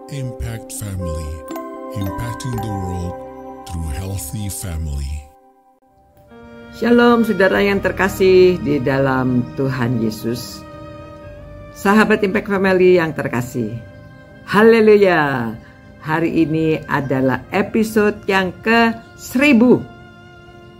Impact Family, impacting the world through healthy family. Shalom saudara yang terkasih di dalam Tuhan Yesus. Sahabat Impact Family yang terkasih. Haleluya. Hari ini adalah episode yang ke-1000.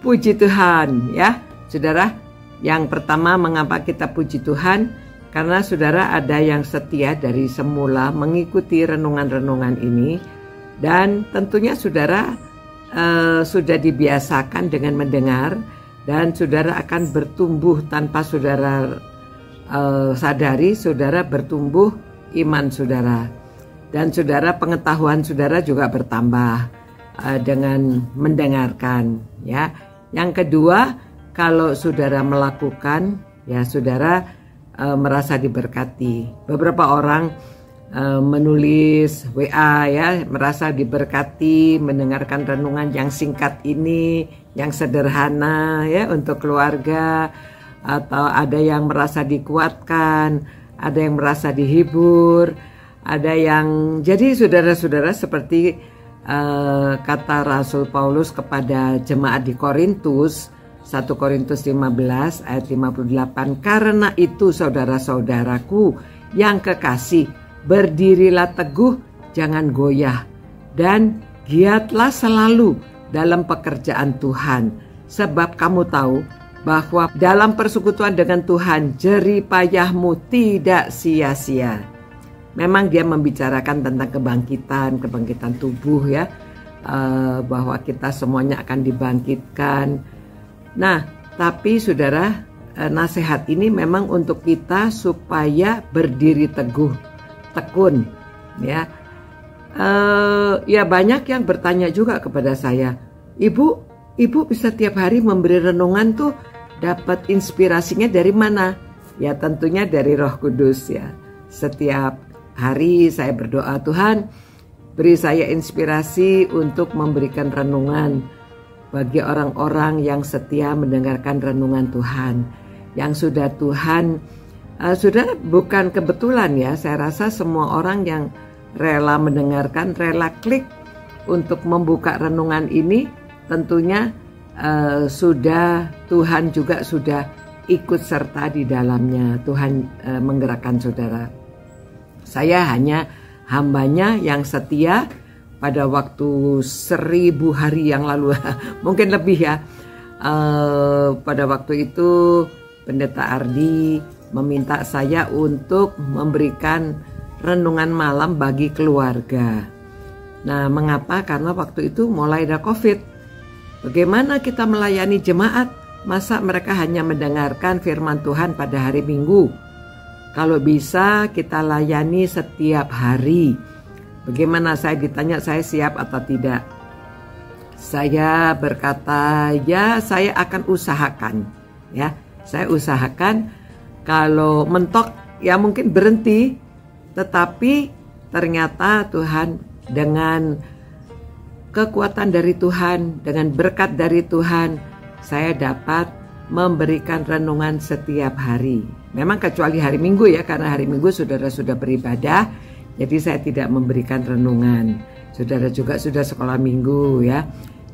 Puji Tuhan ya. Saudara, yang pertama mengapa kita puji Tuhan? Karena saudara ada yang setia dari semula mengikuti renungan-renungan ini. Dan tentunya saudara sudah dibiasakan dengan mendengar. Dan saudara akan bertumbuh tanpa saudara sadari, saudara bertumbuh iman saudara. Dan saudara pengetahuan saudara juga bertambah dengan mendengarkan ya. Yang kedua, kalau saudara melakukan ya saudara merasa diberkati. Beberapa orang menulis WA ya, merasa diberkati mendengarkan renungan yang singkat ini, yang sederhana ya untuk keluarga, atau ada yang merasa dikuatkan, ada yang merasa dihibur, ada yang jadi saudara-saudara seperti kata Rasul Paulus kepada jemaat di Korintus 1 Korintus 15 ayat 58, karena itu saudara-saudaraku yang kekasih, berdirilah teguh, jangan goyah, dan giatlah selalu dalam pekerjaan Tuhan, sebab kamu tahu bahwa dalam persekutuan dengan Tuhan jerih payahmu tidak sia-sia. Memang dia membicarakan tentang kebangkitan tubuh ya, bahwa kita semuanya akan dibangkitkan. Nah, tapi saudara, nasihat ini memang untuk kita supaya berdiri teguh, tekun, ya. Ya banyak yang bertanya juga kepada saya, Ibu bisa tiap hari memberi renungan tuh dapat inspirasinya dari mana? Ya tentunya dari Roh Kudus ya. Setiap hari saya berdoa, Tuhan beri saya inspirasi untuk memberikan renungan bagi orang-orang yang setia mendengarkan renungan Tuhan, yang sudah Tuhan, sudah bukan kebetulan ya, saya rasa semua orang yang rela mendengarkan, rela klik untuk membuka renungan ini, tentunya sudah Tuhan juga sudah ikut serta di dalamnya. Tuhan menggerakkan saudara. Saya hanya hambanya yang setia. Pada waktu 1000 hari yang lalu, mungkin lebih ya. Pada waktu itu Pendeta Ardi meminta saya untuk memberikan renungan malam bagi keluarga. Nah, mengapa? Karena waktu itu mulai ada COVID. Bagaimana kita melayani jemaat? Masa mereka hanya mendengarkan firman Tuhan pada hari Minggu? Kalau bisa kita layani setiap hari. Bagaimana saya ditanya saya siap atau tidak? Saya berkata, ya saya akan usahakan. Ya, saya usahakan. Kalau mentok ya mungkin berhenti. Tetapi ternyata Tuhan dengan kekuatan dari Tuhan, dengan berkat dari Tuhan, saya dapat memberikan renungan setiap hari. Memang kecuali hari Minggu ya, karena hari Minggu saudara sudah beribadah. Jadi saya tidak memberikan renungan. Saudara juga sudah sekolah minggu ya.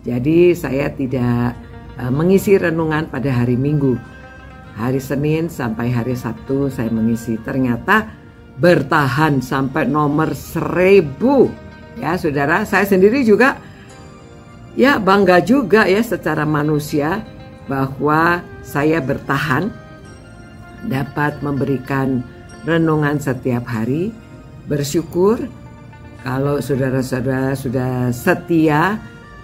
Jadi saya tidak mengisi renungan pada hari Minggu. Hari Senin sampai hari Sabtu saya mengisi. Ternyata bertahan sampai nomor 1000. Ya saudara, saya sendiri juga ya bangga juga ya secara manusia bahwa saya bertahan dapat memberikan renungan setiap hari. Bersyukur kalau saudara-saudara sudah setia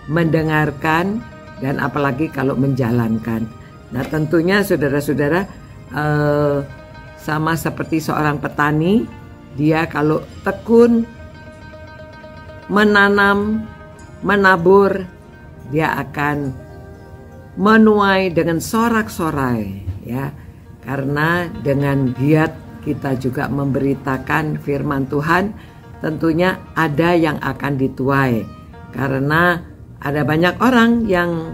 mendengarkan dan apalagi kalau menjalankan. Nah tentunya saudara-saudara sama seperti seorang petani, dia kalau tekun menanam, menabur, dia akan menuai dengan sorak-sorai ya. Karena dengan giat kita juga memberitakan firman Tuhan, tentunya ada yang akan dituai. Karena ada banyak orang yang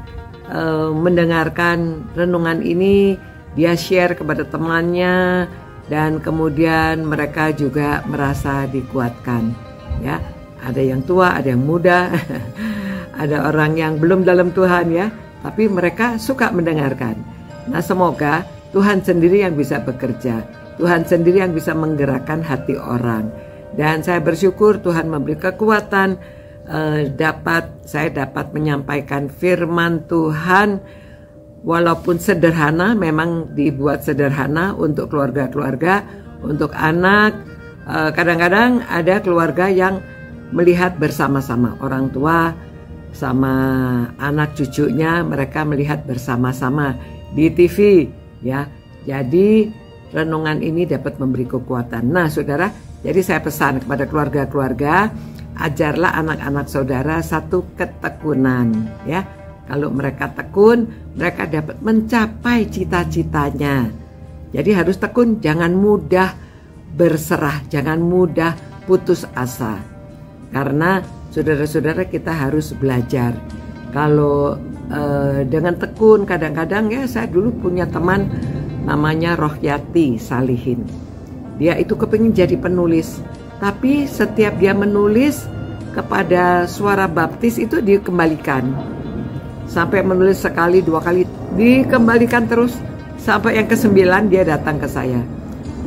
mendengarkan renungan ini, dia share kepada temannya, dan kemudian mereka juga merasa dikuatkan. ya. Ada yang tua, ada yang muda, ada orang yang belum dalam Tuhan ya, tapi mereka suka mendengarkan. Nah, semoga Tuhan sendiri yang bisa bekerja, Tuhan sendiri yang bisa menggerakkan hati orang. Dan saya bersyukur Tuhan memberi kekuatan, saya dapat menyampaikan firman Tuhan, walaupun sederhana, memang dibuat sederhana untuk keluarga-keluarga, untuk anak. Kadang-kadang ada keluarga yang melihat bersama-sama, orang tua sama anak cucunya, mereka melihat bersama-sama di TV ya. Jadi renungan ini dapat memberi kekuatan. Nah, saudara, jadi saya pesan kepada keluarga-keluarga, ajarlah anak-anak saudara satu ketekunan ya. Kalau mereka tekun, mereka dapat mencapai cita-citanya. Jadi harus tekun, jangan mudah berserah, jangan mudah putus asa. Karena saudara-saudara kita harus belajar. Kalau dengan tekun, kadang-kadang ya, saya dulu punya teman namanya Rohyati Salihin. Dia itu kepingin jadi penulis, tapi setiap dia menulis kepada Suara Baptis itu dikembalikan. Sampai menulis sekali, 2 kali, dikembalikan terus. Sampai yang ke-9 dia datang ke saya.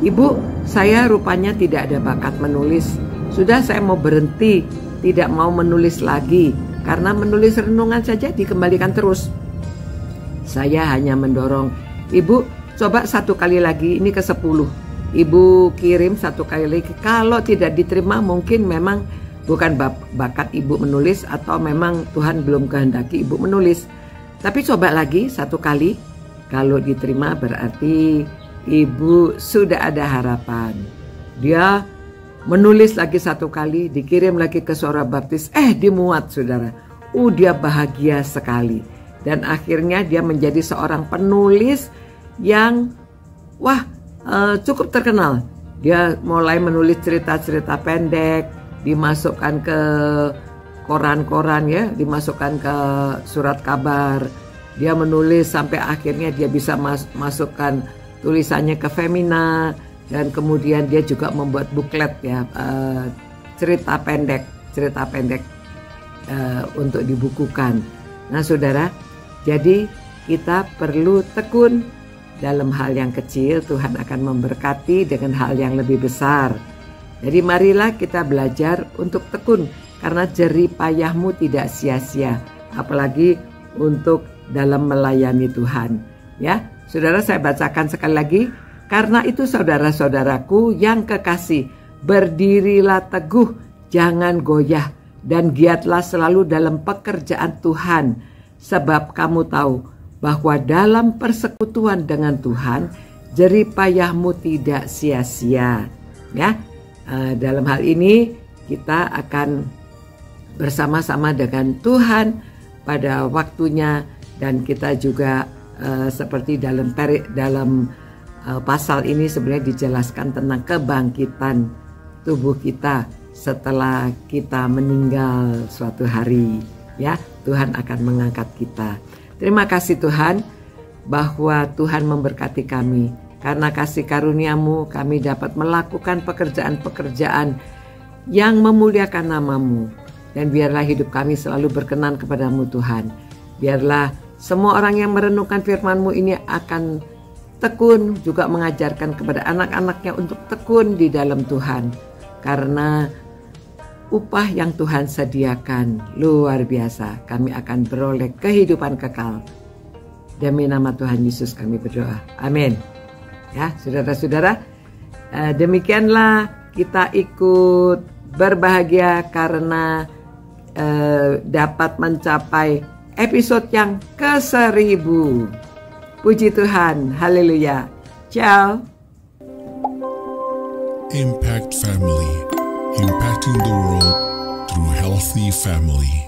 Ibu, saya rupanya tidak ada bakat menulis. Sudah, saya mau berhenti, tidak mau menulis lagi. Karena menulis renungan saja dikembalikan terus. Saya hanya mendorong, Ibu coba 1 kali lagi, ini ke-10. Ibu kirim 1 kali lagi. Kalau tidak diterima mungkin memang bukan bakat Ibu menulis, atau memang Tuhan belum kehendaki Ibu menulis. Tapi coba lagi 1 kali. Kalau diterima berarti Ibu sudah ada harapan. Dia menulis lagi 1 kali, dikirim lagi ke Suara Baptis, dimuat saudara. Dia bahagia sekali. Dan akhirnya dia menjadi seorang penulis yang cukup terkenal. Dia mulai menulis cerita-cerita pendek, dimasukkan ke koran-koran ya, dimasukkan ke surat kabar. Dia menulis sampai akhirnya dia bisa masukkan tulisannya ke Femina, dan kemudian dia juga membuat buklet ya, cerita pendek untuk dibukukan. Nah, saudara, jadi kita perlu tekun dalam hal yang kecil. Tuhan akan memberkati dengan hal yang lebih besar. Jadi marilah kita belajar untuk tekun, karena jerih payahmu tidak sia-sia, apalagi untuk dalam melayani Tuhan. Ya, saudara, saya bacakan sekali lagi. Karena itu saudara-saudaraku yang kekasih, berdirilah teguh, jangan goyah, dan giatlah selalu dalam pekerjaan Tuhan. Sebab kamu tahu bahwa dalam persekutuan dengan Tuhan, jerih payahmu tidak sia-sia. Ya, dalam hal ini kita akan bersama-sama dengan Tuhan pada waktunya, dan kita juga seperti dalam pasal ini sebenarnya dijelaskan tentang kebangkitan tubuh kita setelah kita meninggal suatu hari. Ya, Tuhan akan mengangkat kita. Terima kasih Tuhan bahwa Tuhan memberkati kami. Karena kasih karunia-Mu kami dapat melakukan pekerjaan-pekerjaan yang memuliakan nama-Mu. Dan biarlah hidup kami selalu berkenan kepada-Mu Tuhan. Biarlah semua orang yang merenungkan firman-Mu ini akan tekun, juga mengajarkan kepada anak-anaknya untuk tekun di dalam Tuhan. Karena upah yang Tuhan sediakan luar biasa. Kami akan beroleh kehidupan kekal. Demi nama Tuhan Yesus kami berdoa. Amin. Ya, saudara-saudara, demikianlah kita ikut berbahagia karena dapat mencapai episode yang ke-1000. Puji Tuhan, haleluya. Ciao. Impact Family, impacting the world through healthy family.